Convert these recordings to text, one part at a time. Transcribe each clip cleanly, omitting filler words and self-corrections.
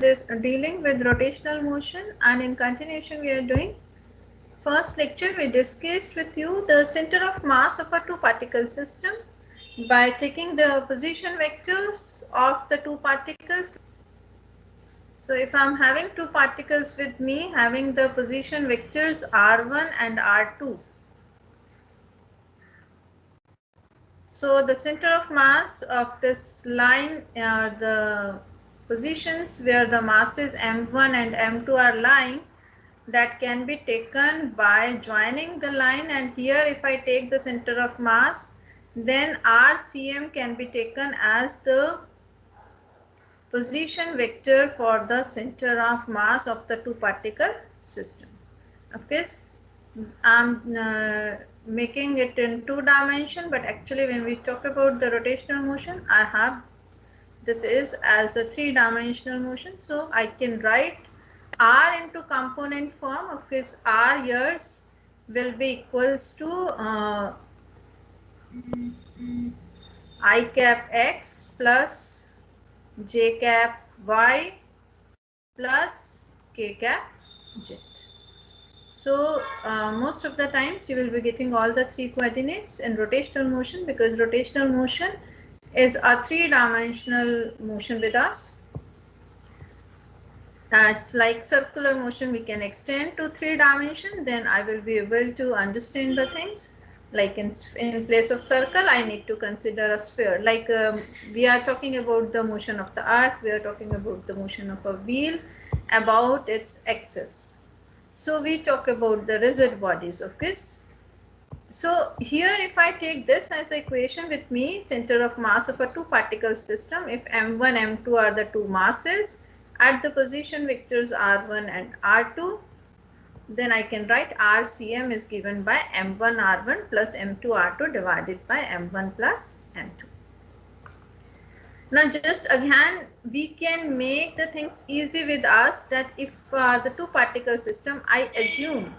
this dealing with rotational motion, and in continuation we are doing first lecture. We discussed with you the center of mass of a two particle system by taking the position vectors of the two particles. So if I am having two particles with me having the position vectors r1 and r2, so the center of mass of this line are the positions where the masses m1 and m2 are lying, that can be taken by joining the line, and here if I take the center of mass, then RCM can be taken as the position vector for the center of mass of the two particle system. Of course, I'm making it in 2 dimension, but actually when we talk about the rotational motion, I have this is as the 3-dimensional motion. So I can write R into component form. Of course, R years will be equals to I cap x plus j cap y plus k cap z. So most of the times you will be getting all the 3 coordinates in rotational motion, because rotational motion is a 3-dimensional motion with us. It's like circular motion, we can extend to 3 dimension, then I will be able to understand the things. Like in place of circle, I need to consider a sphere. Like we are talking about the motion of the earth, we are talking about the motion of a wheel, about its axis. So we talk about the rigid bodies of this. So here if I take this as the equation with me, center of mass of a two particle system, if m1, m2 are the two masses at the position vectors r1 and r2, then I can write RCM is given by m1 r1 plus m2 r2 divided by m1 plus m2. Now just again we can make the things easy with us, that if the two particle system, I assume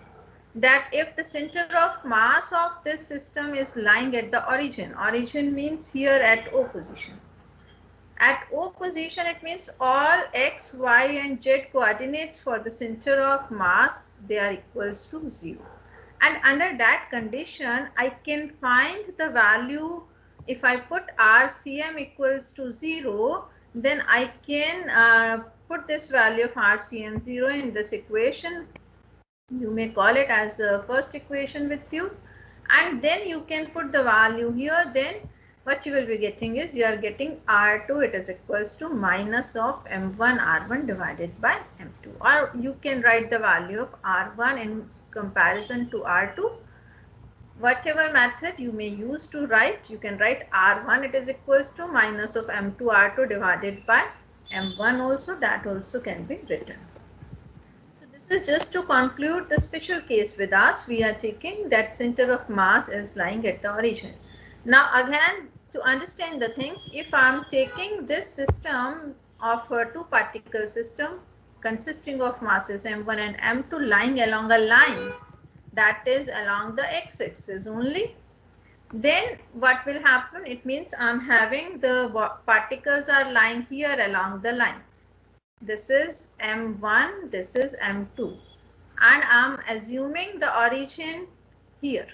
that if the center of mass of this system is lying at the origin means here at O position. At O position, it means all x, y and z coordinates for the center of mass, they are equals to 0. And under that condition, I can find the value. If I put RCM equals to 0, then I can put this value of RCM 0 in this equation. You may call it as the first equation with you, and then you can put the value here. Then what you will be getting is, you are getting R2, it is equals to minus of M1 R1 divided by M2, or you can write the value of R1 in comparison to R2. Whatever method you may use to write, you can write R1 it is equals to minus of M2 R2 divided by M1 also, that also can be written. So this is just to conclude the special case with us. We are taking that center of mass is lying at the origin. Now again, to understand the things, if I am taking this system of a two particle system consisting of masses m1 and m2 lying along a line, that is along the x-axis only, then what will happen? It means I am having the particles are lying here along the line. This is m1, this is m2, and I am assuming the origin here.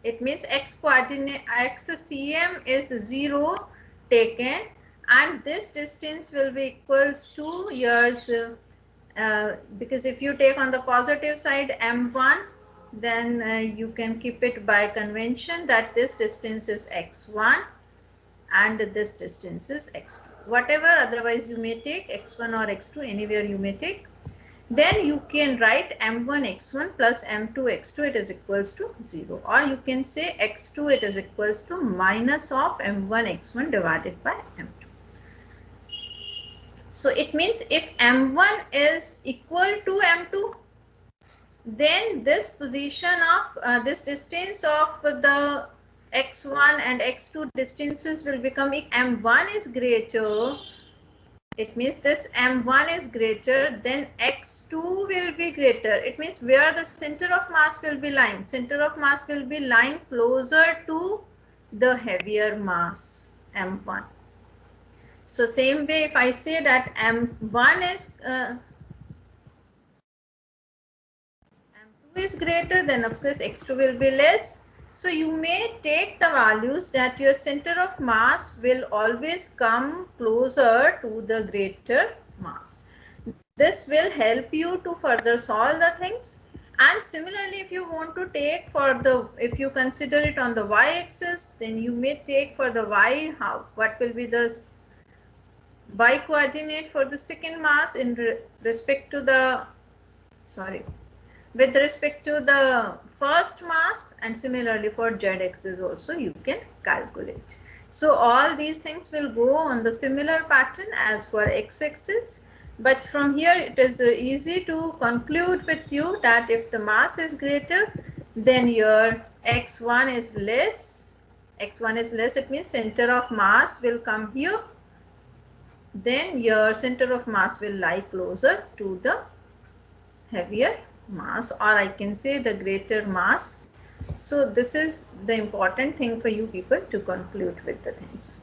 It means x coordinate, xcm is 0 taken, and this distance will be equals to yours, because if you take on the positive side m1, then you can keep it by convention that this distance is x1 and this distance is x2. Whatever otherwise you may take, x1 or x2, anywhere you may take. Then you can write m1 x1 plus m2 x2, it is equals to 0, or you can say x2 it is equals to minus of m1 x1 divided by m2. So it means if m1 is equal to m2, then this position of this distance of the x1 and x2 distances will become, if m1 is greater, it means this m1 is greater, then x2 will be greater. It means where the center of mass will be lying, center of mass will be lying closer to the heavier mass m1. So same way, if I say that m1 is m2 is greater, then of course x2 will be less. So you may take the values that your center of mass will always come closer to the greater mass. This will help you to further solve the things. And similarly, if you want to take for the, if you consider it on the y-axis, then you may take for the y, what will be the y coordinate for the second mass in respect to the, sorry, with respect to the first mass, and similarly for z-axis also you can calculate. So all these things will go on the similar pattern as for x-axis, but from here it is easy to conclude with you that if the mass is greater, then your x1 is less. X1 is less, it means center of mass will come here, then your center of mass will lie closer to the heavier mass, or I can say the greater mass. So this is the important thing for you people to conclude with the things,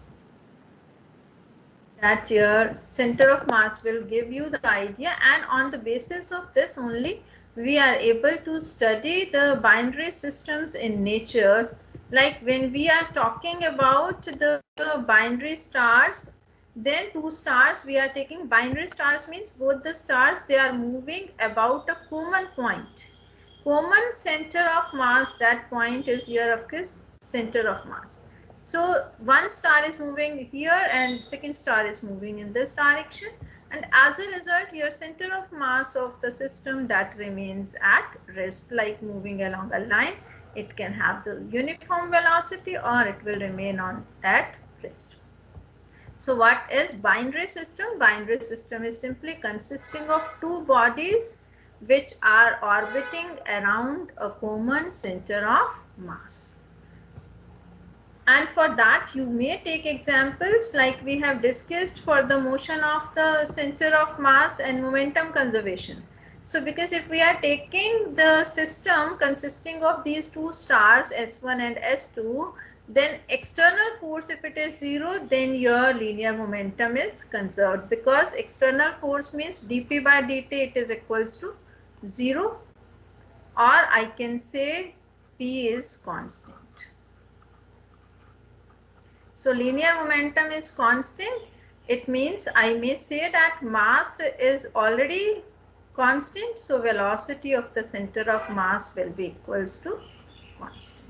that your center of mass will give you the idea, and on the basis of this only we are able to study the binary systems in nature. Like when we are talking about the binary stars, then two stars we are taking, binary stars means both the stars, they are moving about a common point, common center of mass. That point is your, of course, center of mass. So one star is moving here and second star is moving in this direction, and as a result your center of mass of the system that remains at rest, like moving along a line. It can have the uniform velocity or it will remain on at rest. So what is binary system? Binary system is simply consisting of two bodies which are orbiting around a common center of mass. And for that you may take examples like we have discussed for the motion of the center of mass and momentum conservation. So because if we are taking the system consisting of these two stars S1 and S2, then external force, if it is 0, then your linear momentum is conserved, because external force means dp by dt, it is equals to 0, or I can say p is constant. So linear momentum is constant. It means I may say that mass is already constant, so velocity of the center of mass will be equals to constant.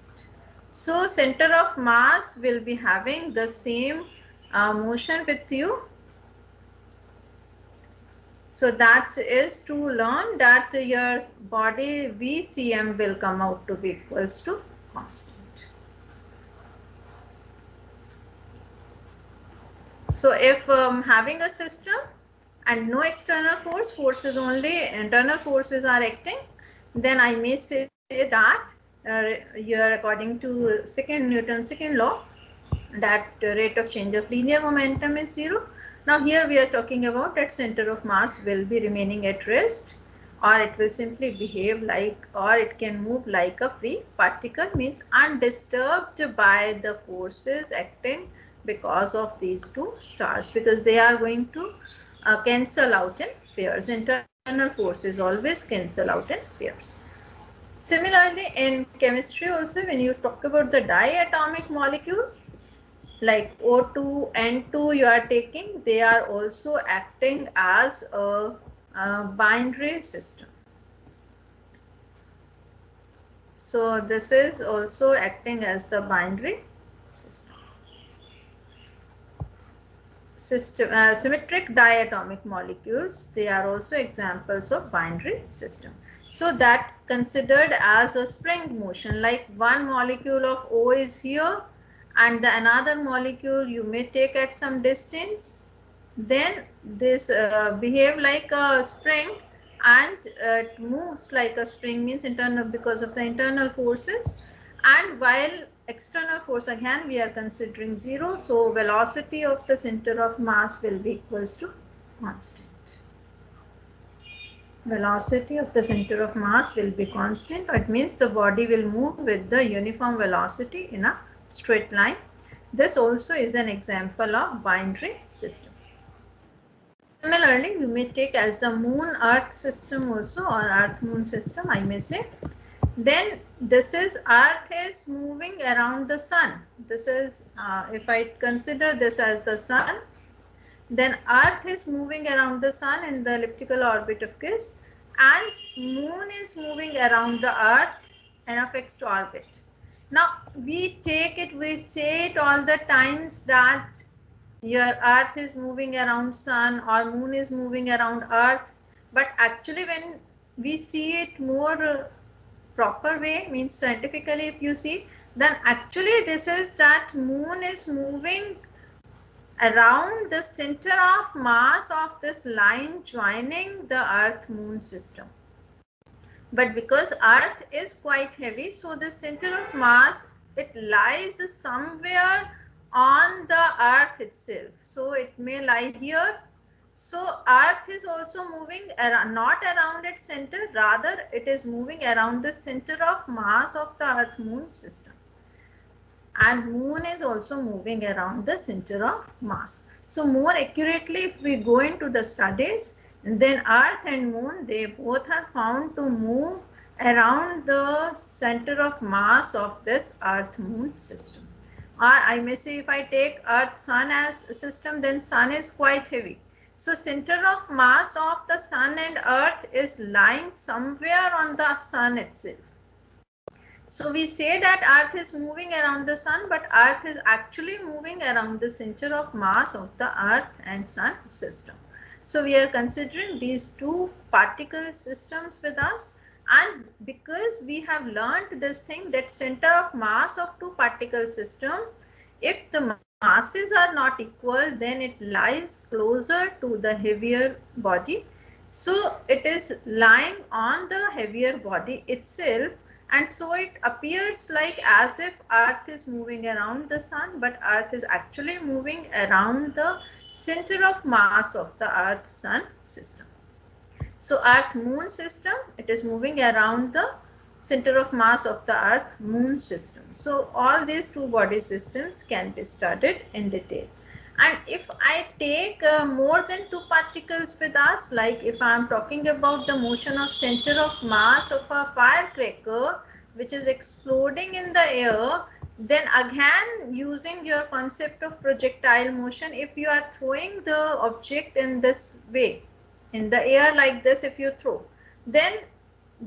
So center of mass will be having the same motion with you. So that is to learn that your body VCM will come out to be equals to constant. So if having a system and no external force, forces only internal forces are acting, then I may say that here according to Newton's second law, that rate of change of linear momentum is 0. Now here we are talking about that center of mass will be remaining at rest, or it will simply behave like, or it can move like a free particle, means undisturbed by the forces acting because of these two stars, because they are going to cancel out in pairs. Internal forces always cancel out in pairs. Similarly, in chemistry also, when you talk about the diatomic molecule, like O2, N2 you are taking, they are also acting as a binary system. So this is also acting as the binary system. Symmetric diatomic molecules, they are also examples of binary system. So that considered as a spring motion, like one molecule of O is here and the another molecule you may take at some distance, then this behave like a spring, and it moves like a spring, means internal, because of the internal forces, and while external force again we are considering 0, so velocity of the center of mass will be equals to constant. Velocity of the center of mass will be constant. It means the body will move with the uniform velocity in a straight line. This also is an example of binary system. Similarly, we may take as the moon earth system also, or earth moon system I may say. Then this is earth is moving around the sun. This is if I consider this as the sun, then earth is moving around the sun in the elliptical orbit of Kiss, and moon is moving around the earth in a fixed orbit. Now we take it, we say it all the times that your earth is moving around sun or moon is moving around earth, but actually when we see it more proper way, means scientifically if you see, then actually this is that moon is moving around the center of mass of this line joining the earth moon system. But because earth is quite heavy, so the center of mass, it lies somewhere on the earth itself. So it may lie here. So earth is also moving around, not around its center, rather it is moving around the center of mass of the earth moon system. And moon is also moving around the center of mass. So more accurately, if we go into the studies, then earth and moon, they both are found to move around the center of mass of this earth moon system. Or I may say, if I take earth sun as a system, then sun is quite heavy. So center of mass of the sun and earth is lying somewhere on the sun itself. So we say that earth is moving around the sun, but earth is actually moving around the center of mass of the earth and sun system. So we are considering these two particle systems with us, and because we have learned this thing that center of mass of two particle system, if the masses are not equal, then it lies closer to the heavier body. So it is lying on the heavier body itself, and so it appears like as if earth is moving around the sun, but earth is actually moving around the center of mass of the earth sun system. So earth moon system, it is moving around the center of mass of the earth moon system. So all these two body systems can be studied in detail. And if I take more than two particles with us, like if I am talking about the motion of center of mass of a firecracker which is exploding in the air, then again using your concept of projectile motion, if you are throwing the object in this way, in the air like this, if you throw, then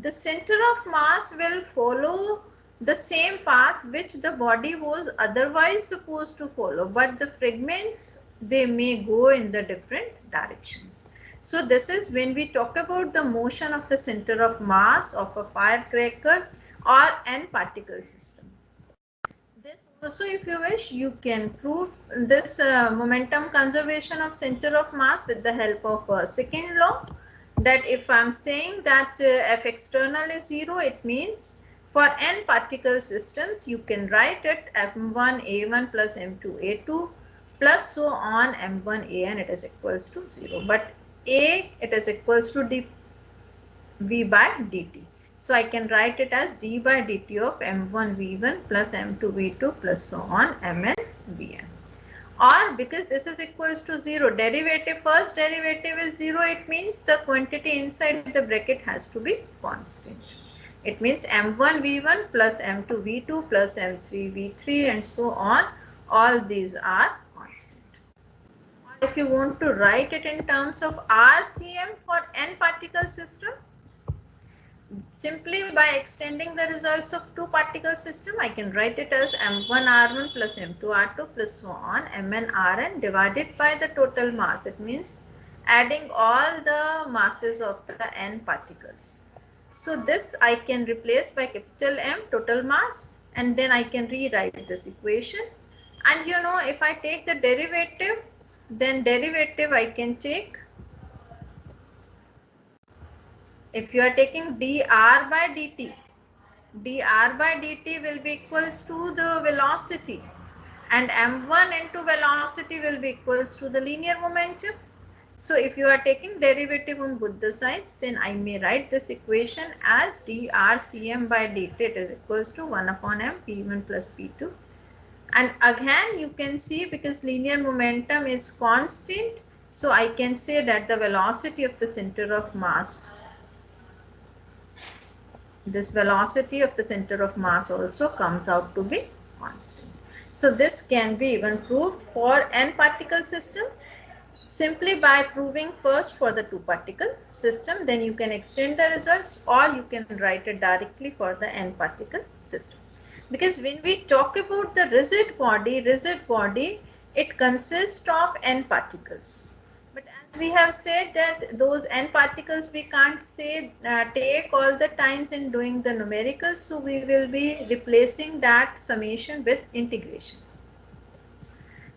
the center of mass will follow the same path which the body was otherwise supposed to follow, but the fragments, they may go in the different directions. So this is when we talk about the motion of the center of mass of a firecracker or an particle system. This also, if you wish, you can prove this momentum conservation of center of mass with the help of second law, that if I am saying that F external is 0, it means for n particle systems, you can write it m1 a1 plus m2 a2 plus so on m1 an, it is equals to 0. But a, it is equals to dv by dt. So I can write it as d by dt of m1 v1 plus m2 v2 plus so on mn vn. Or because this is equals to 0, derivative, first derivative is 0, it means the quantity inside the bracket has to be constant. It means m1 v1 plus m2 v2 plus m3 v3 and so on, all these are constant. Or if you want to write it in terms of RCM for n particle system, simply by extending the results of two particle system, I can write it as m1 r1 plus m2 r2 plus so on mn rn divided by the total mass. It means adding all the masses of the n particles. So this I can replace by capital M, total mass, and then I can rewrite this equation. And you know, if I take the derivative, then derivative I can take, if you are taking dr by dt, dr by dt will be equals to the velocity, and m1 into velocity will be equals to the linear momentum. So if you are taking derivative on both the sides, then I may write this equation as drcm by dt, it is equals to 1 upon m p1 plus p2 And again you can see, because linear momentum is constant, so I can say that the velocity of the center of mass, this velocity of the center of mass also comes out to be constant. So this can be even proved for n particle system, simply by proving first for the 2 particle system, then you can extend the results, or you can write it directly for the n particle system. Because when we talk about the rigid body, it consists of n particles. But as we have said that those n particles we can't say take all the times in doing the numericals, so we will be replacing that summation with integration.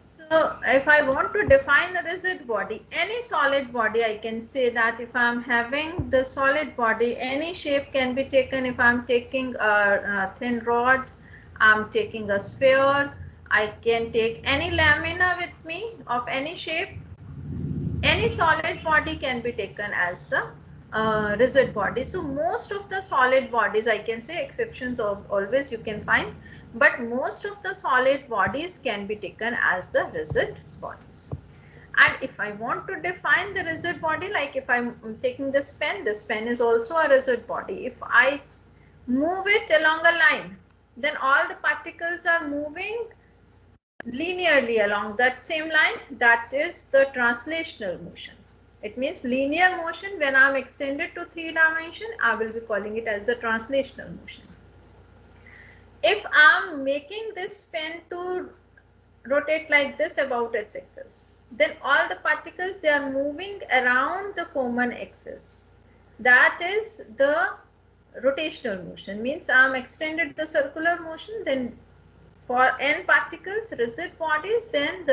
So if I want to define a rigid body, any solid body, I can say that if I am having the solid body, any shape can be taken. If I am taking a thin rod, I am taking a sphere, I can take any lamina with me of any shape. Any solid body can be taken as the rigid body. So most of the solid bodies, I can say, exceptions of always you can find, but most of the solid bodies can be taken as the rigid bodies. And if I want to define the rigid body, like if I'm taking this pen is also a rigid body. If I move it along a line, then all the particles are moving linearly along that same line. That is the translational motion. It means linear motion. When I am extended to 3 dimension, I will be calling it as the translational motion. If I am making this pen to rotate like this about its axis, then all the particles, they are moving around the common axis. That is the rotational motion. Means I am extended the circular motion, then for n particles, rigid bodies, then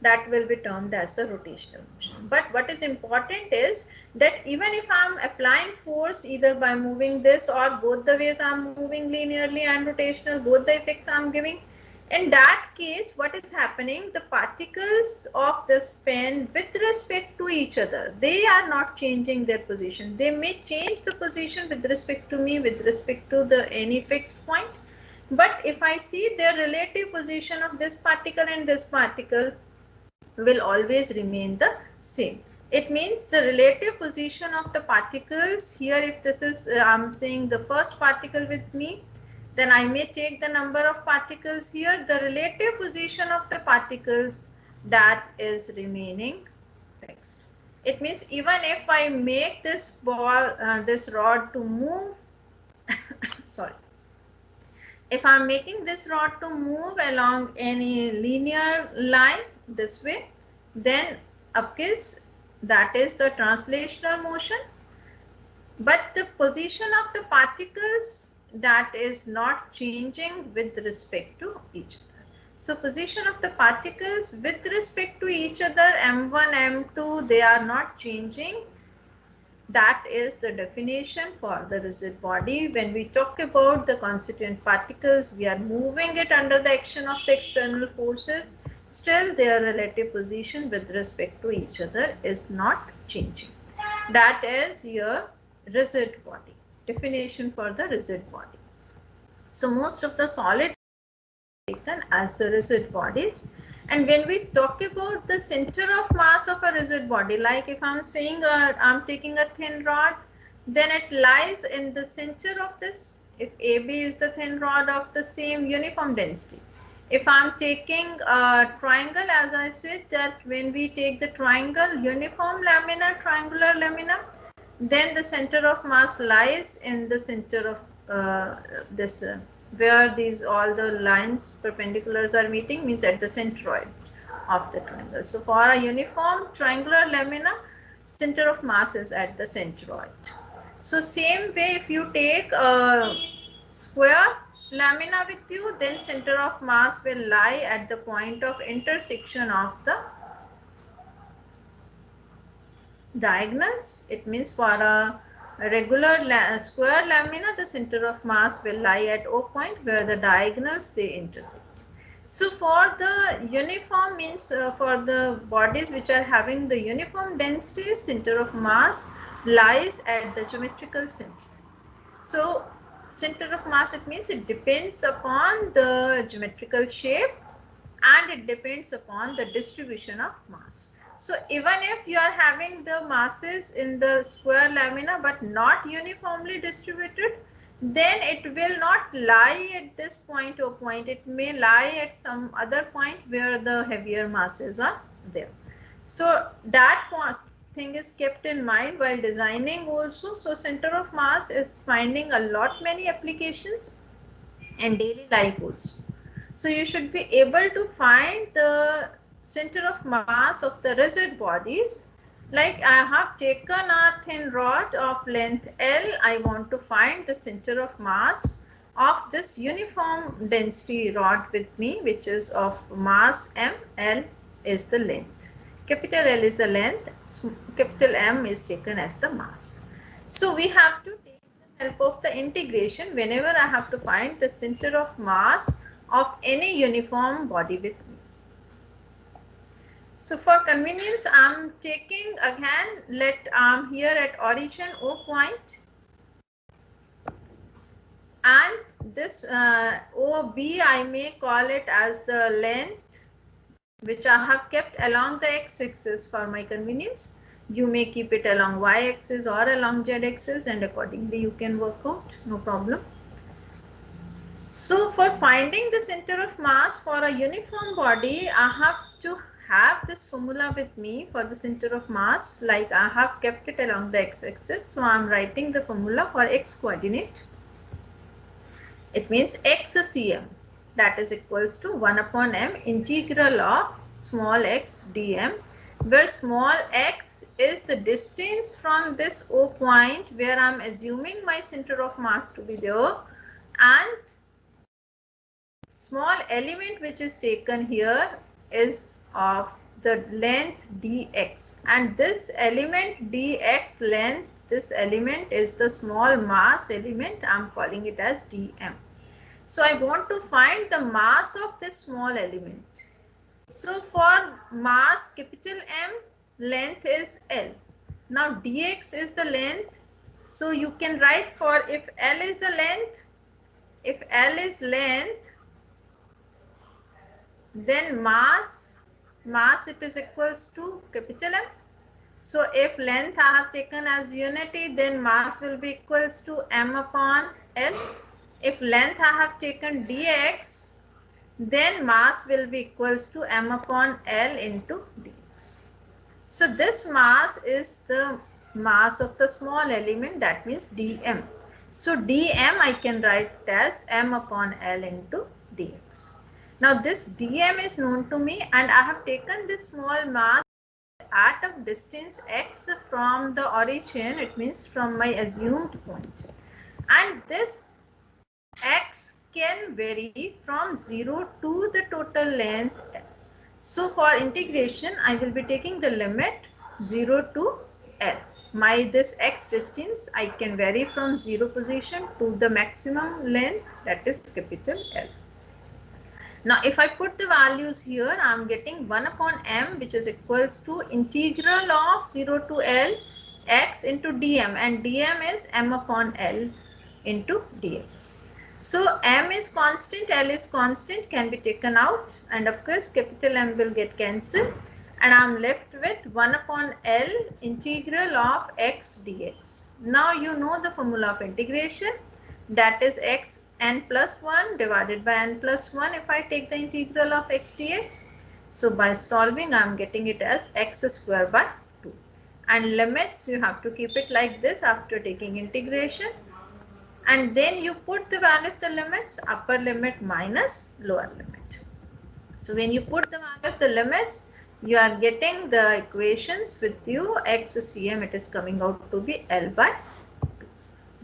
that will be termed as the rotational motion. But what is important is that even if I am applying force either by moving this or both the ways I am moving linearly and rotational, both the effects I am giving, in that case what is happening, the particles of this pen with respect to each other, they are not changing their position. They may change the position with respect to me, with respect to the any fixed point, but if I see their relative position of this particle and this particle will always remain the same. It means the relative position of the particles here, if this is I'm saying the first particle with me, then I may take the number of particles here. The relative position of the particles, that is remaining fixed. It means even if I make this ball, this rod to move, sorry, if I am making this rod to move along any linear line this way, then of course that is the translational motion, but the position of the particles, that is not changing with respect to each other. So position of the particles with respect to each other, m1, m2, they are not changing. That is the definition for the rigid body. When we talk about the constituent particles, we are moving it under the action of the external forces. Still their relative position with respect to each other is not changing. That is your rigid body. Definition for the rigid body. So most of the solid taken as the rigid bodies. And when we talk about the center of mass of a rigid body, like if I'm saying I'm taking a thin rod, then it lies in the center of this. If AB is the thin rod of the same uniform density. If I'm taking a triangle, as I said, that when we take the triangle, uniform lamina, triangular lamina, then the center of mass lies in the center of this where these all the lines perpendiculars are meeting, means at the centroid of the triangle. So for a uniform triangular lamina, center of mass is at the centroid. So same way, if you take a square lamina with you, then center of mass will lie at the point of intersection of the diagonals. It means for a regular square lamina, the center of mass will lie at O point where the diagonals they intersect. So for the uniform, means for the bodies which are having the uniform density, center of mass lies at the geometrical center. So center of mass, it means it depends upon the geometrical shape and it depends upon the distribution of mass. So even if you are having the masses in the square lamina but not uniformly distributed, then it will not lie at this point or point. It may lie at some other point where the heavier masses are there. So that thing is kept in mind while designing also. So center of mass is finding a lot many applications in daily life also. So you should be able to find the center of mass of the rigid bodies. Like I have taken a thin rod of length L, I want to find the center of mass of this uniform density rod with me, which is of mass M. L is the length. Capital L is the length, capital M is taken as the mass. So we have to take the help of the integration whenever I have to find the center of mass of any uniform body with me. So for convenience, I am taking again, I am here at origin O point, and this OB I may call it as the length which I have kept along the x-axis for my convenience. You may keep it along y-axis or along z-axis, and accordingly you can work out, no problem. So for finding the center of mass for a uniform body, I have to have this formula with me for the center of mass, like I have kept it along the x-axis. So I am writing the formula for x coordinate. It means x-cm, that is equals to 1 upon m integral of small x dm, where small x is the distance from this O point where I am assuming my center of mass to be there, and small element which is taken here is of the length dx, and this element dx length, this element is the small mass element, I am calling it as dm. So I want to find the mass of this small element. So for mass capital M, length is L. Now dx is the length. So you can write, for if L is the length, if L is length, then mass it is equals to capital M. So if length I have taken as unity, then mass will be equals to M upon L. If length I have taken dx, then mass will be equals to m upon L into dx. So this mass is the mass of the small element, that means dm. So dm I can write as m upon L into dx. Now this dm is known to me, and I have taken this small mass at a distance x from the origin, it means from my assumed point, and this x can vary from 0 to the total length. So for integration, I will be taking the limit 0 to L. This x distance I can vary from 0 position to the maximum length, that is capital L. Now if I put the values here, I am getting 1 upon m, which is equals to integral of 0 to L x into dm, and dm is m upon L into dx. So m is constant, L is constant, can be taken out, and of course capital M will get cancelled, and I am left with 1 upon L integral of x dx. Now you know the formula of integration, that is x n plus 1 divided by n plus 1 if I take the integral of x dx. So by solving, I am getting it as x square by 2, and limits you have to keep it like this after taking integration, and then you put the value of the limits, upper limit minus lower limit. So when you put the value of the limits, you are getting the equations with you xcm, it is coming out to be L by 2,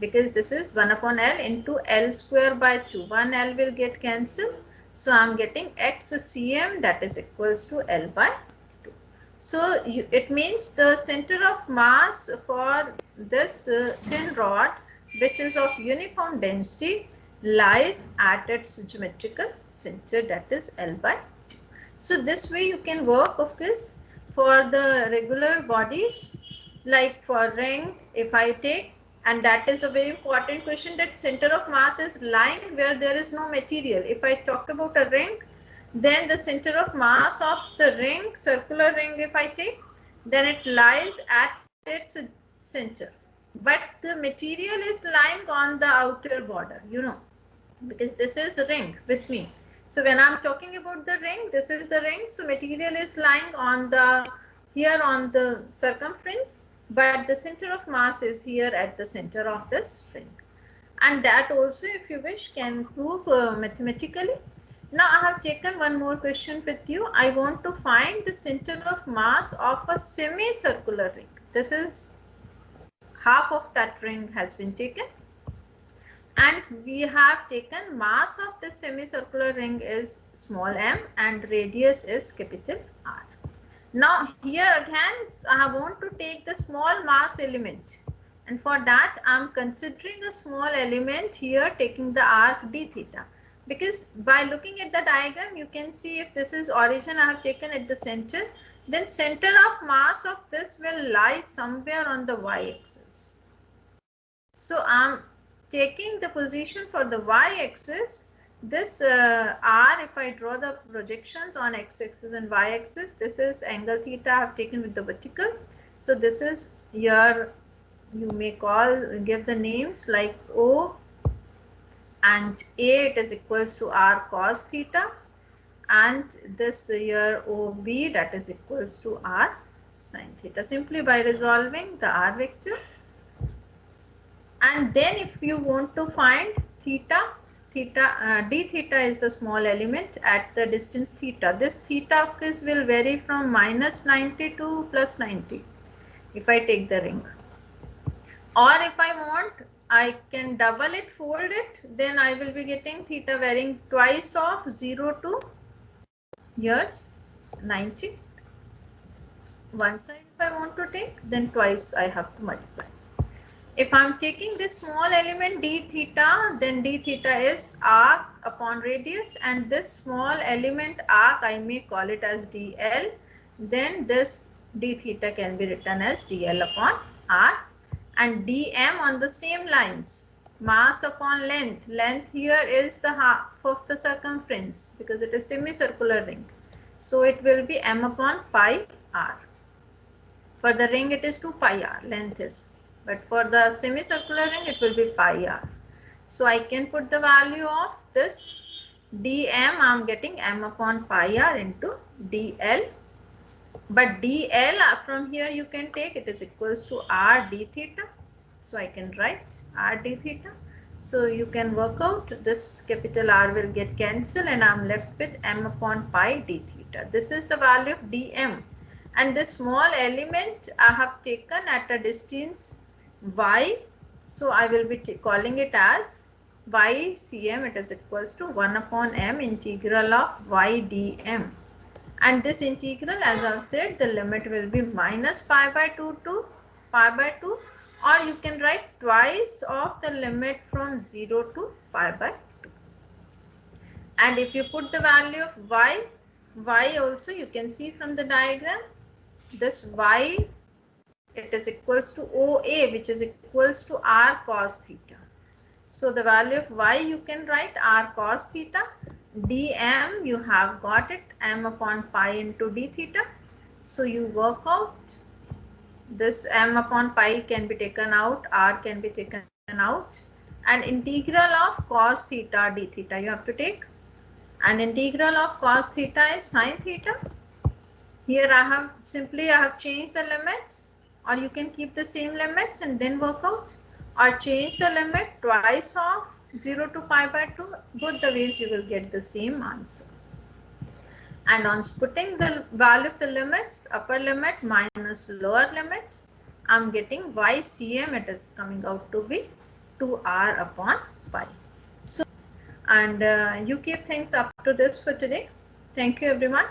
because this is 1 upon L into L square by 2. 1 L will get cancelled. So I am getting xcm, that is equals to L by 2. So it means the center of mass for this thin rod, which is of uniform density, lies at its geometrical center, that is L by 2. So this way you can work, of course, for the regular bodies, like for ring, if I take, and that is a very important question, that center of mass is lying where there is no material. If I talk about a ring, Then the center of mass of the ring, circular ring if I take, then it lies at its center. But the material is lying on the outer border, because this is a ring with me. So when I'm talking about the ring, this is the ring. So material is lying on here on the circumference, but the center of mass is here at the center of this ring. And that also, if you wish, can prove mathematically. Now I have taken one more question with you. I want to find the center of mass of a semicircular ring. This is half of that ring has been taken. And we have taken mass of this semicircular ring is small m and radius is capital R. Now here again I want to take the small mass element, and for that I am considering a small element here taking the arc d theta, because by looking at the diagram you can see if this is origin I have taken at the center, then center of mass of this will lie somewhere on the y-axis. So I am taking the position for the y-axis. This r, if I draw the projections on x-axis and y-axis, this is angle theta I have taken with the vertical. So this is your, you may give the names like O and A, it is equals to r cos theta, and this here OB, that is equals to r sin theta, simply by resolving the r vector. And then if you want to find theta, d theta is the small element at the distance theta. This theta of course will vary from minus 90 to plus 90 if I take the ring. Or if I want, I can double it, fold it, then I will be getting theta varying twice of 0 to years 90. One side if I want to take, then twice I have to multiply. If I am taking this small element d theta, then d theta is arc upon radius, and this small element arc I may call it as dl. Then this d theta can be written as dl upon r, and dm on the same lines, mass upon length. Length here is the half of the circumference because it is semicircular ring. So it will be m upon pi r. For the ring it is 2 pi r length is. But for the semicircular ring, it will be pi r. So I can put the value of this dm, I am getting m upon pi r into dl. But dl from here you can take, it is equals to r d theta. So I can write r d theta. So you can work out, this capital R will get cancelled and I am left with m upon pi d theta. This is the value of dm. And this small element I have taken at a distance y, so I will be calling it as y cm, it is equals to 1 upon m integral of y dm, and this integral, as I have said, the limit will be minus pi by 2 to pi by 2, or you can write twice of the limit from 0 to pi by 2. And if you put the value of y also you can see from the diagram, this y, it is equals to OA, which is equals to r cos theta. So the value of y you can write r cos theta, dm you have got it m upon pi into d theta. So you work out, this m upon pi can be taken out, r can be taken out, and integral of cos theta d theta you have to take, and integral of cos theta is sin theta. Here I have changed the limits, or you can keep the same limits and then work out, or change the limit twice of 0 to pi by 2. Both the ways you will get the same answer. And on putting the value of the limits, upper limit minus lower limit, I am getting y cm, it is coming out to be 2r upon pi. So, and you keep things up to this for today. Thank you everyone.